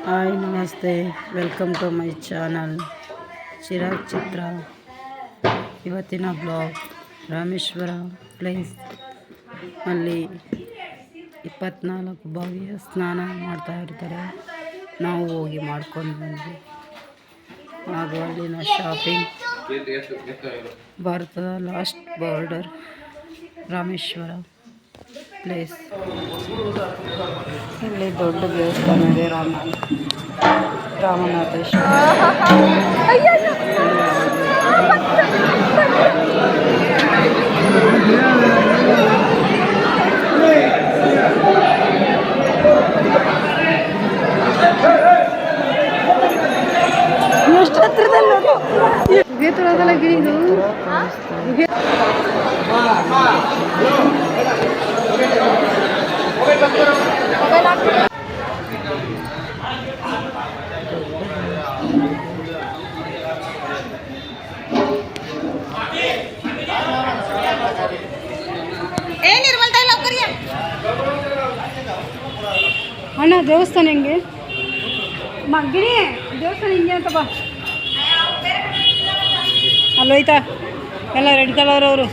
Hi ನಮಸ್ತೆ, welcome to my channel Chirag Chitra. ಇವತ್ತಿನ blog Rameshwara place ಅಲ್ಲಿ 24 ಬಾವಿಯ ಸ್ನಾನ ಮಾಡ್ತಾ ಇರ್ತಾರೆ. ನಾವು ಹೋಗಿ ಮಾಡ್ಕೊಂಡು ಬಂದ್ವಿ. ಹಾಗೂ ಅಲ್ಲಿನ ಶಾಪಿಂಗ್, ಭಾರತದ ಲಾಸ್ಟ್ ಬಾರ್ಡರ್ ರಾಮೇಶ್ವರ ಪ್ಲೇಸ್. ಇಲ್ಲಿ ದೊಡ್ಡ ದೇವಸ್ಥಾನ ಇದೆ, ರಾಮನಾಥೇಶ್ವರ. ಎಷ್ಟು ಹತ್ರದಲ್ಲಿ ಇದೇ ತರದಲ್ಲ ಗಿರಿದು. ಅಣ್ಣ ದೇವಸ್ಥಾನ ಹೆಂಗೆ ಗಿರಿ ದೇವಸ್ಥಾನ ಹಿಂಗೆ ಅಂತ ಬಾ. ಅಲ್ಲೋಯ್ತಾ ಎಲ್ಲ ರೆಡ್ ಕಲರ್ ಅವರು.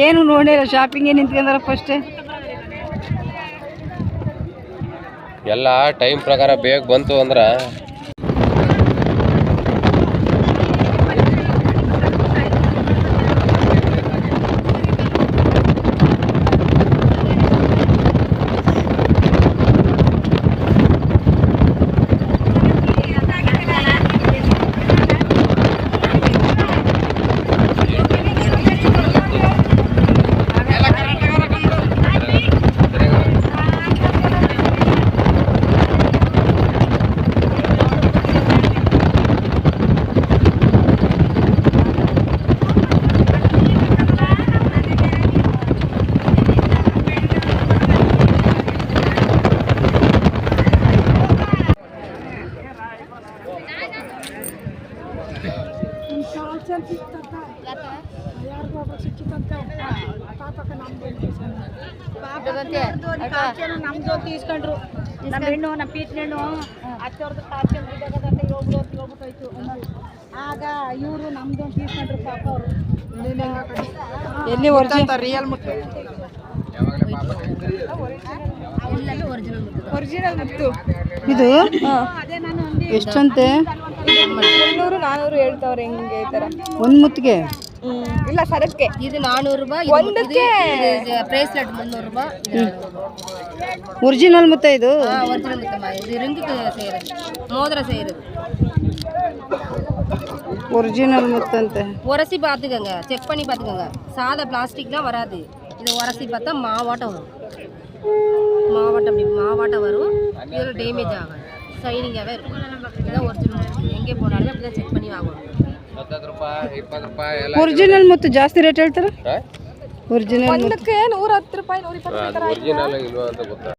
ಏನು ನೋಡಿಲ್ಲ, ಶಾಪಿಂಗ್ ಏನು ನಿಂತ್ಕೊಂಡಾರ ಫಸ್ಟ್. ಎಲ್ಲ ಟೈಮ್ ಪ್ರಕಾರ ಬೇಗ ಬಂತು ಅಂದ್ರೆ ನಮ್ದು తీసుకుంటారు. ನಮ್ಮ ಹೆಣ್ಣು ನಮ್ಮ ಪೀಚ್ ಹೆಣ್ಣು ಅಚ್ಚವ್ರದ್ದು ಟಾರ್ಚನ್ ಹೋಗ್ಬಿಟ್ಟೋಯ್ತು. ಆಗ ಇವರು ನಮ್ದು తీసుకుంటారు ಪಾಪ. ಅವರು ಎಲ್ಲಿ ರಿಯಲ್ ಮುತ್ತು, ಒರಿಜಿನಲ್ ಮುತ್ತು ಇದು ಅದೇ. ನಾನು ಎಷ್ಟಂತೆ? 300-400 ಹೇಳ್ತಾವ್ರೆ. ಹಿಂಗೆ ಈ ತರ ಒಂದು ಮುತ್ತಿಗೆ ಇಲ್ಲ, ಸರಕ್ಕೆ ಇದು 400 ರೂಪಾಯಿ, ಒಂದಕ್ಕೆ ಬ್ರೇಸ್ಲೆಟ್ 300 ರೂಪಾಯಿ. ಒರಿಜಿನಲ್ ಮುತ್ತ ಇದು. ஒரிஜினல் முத்தமா இது ரிங்குக்கு செய்யறது, மோதிரம் செய்யறது. ஒரிஜினல் முத்தಂತೆ. உரசி பார்த்துக்கங்க, செக் பண்ணி பார்த்துக்கங்க. சாதா பிளாஸ்டிக்லாம் வராது. இது உரசி பார்த்தா மாவாட்டம் வரும். மாவாட்டம் அப்படி மாவாட்டம் வரும். இதில் டேமேஜ் ஆகாது, ஷைனிங்காகவே இருக்கும். இதுதான் ஒரிஜினல். எங்கே போனாலும் அப்படி தான் செக் பண்ணி வாங்கணும். 20 ರೂಪಾಯಿ 20 ರೂಪಾಯಿ ಎಲ್ಲ. ಒರಿಜಿನಲ್ ಮುತ್ತು ಜಾಸ್ತಿ ರೇಟ್ ಹೇಳ್ತಾರೆ. ಒರಿಜಿನಲ್ ಒಂದಕ್ಕೆ 110 ರೂಪಾಯಿ 120 ರೂಪಾಯಿ. ಒರಿಜಿನಲ್ ಇಲ್ವಾ ಅಂತ ಗೊತ್ತಾ?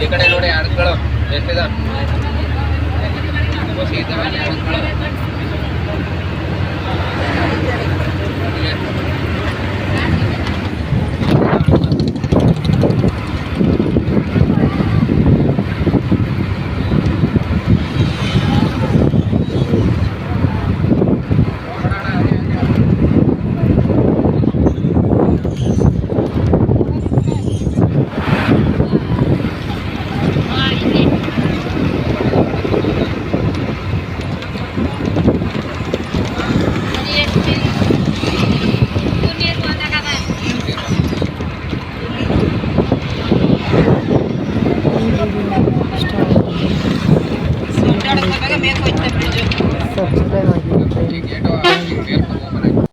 ಈ ಕಡೆ ನೋಡಿ ಅಡ್ಗಳು ಎಷ್ಟಿದೆ. ಸಬ್ಸ್ಕ್ರೈಬ್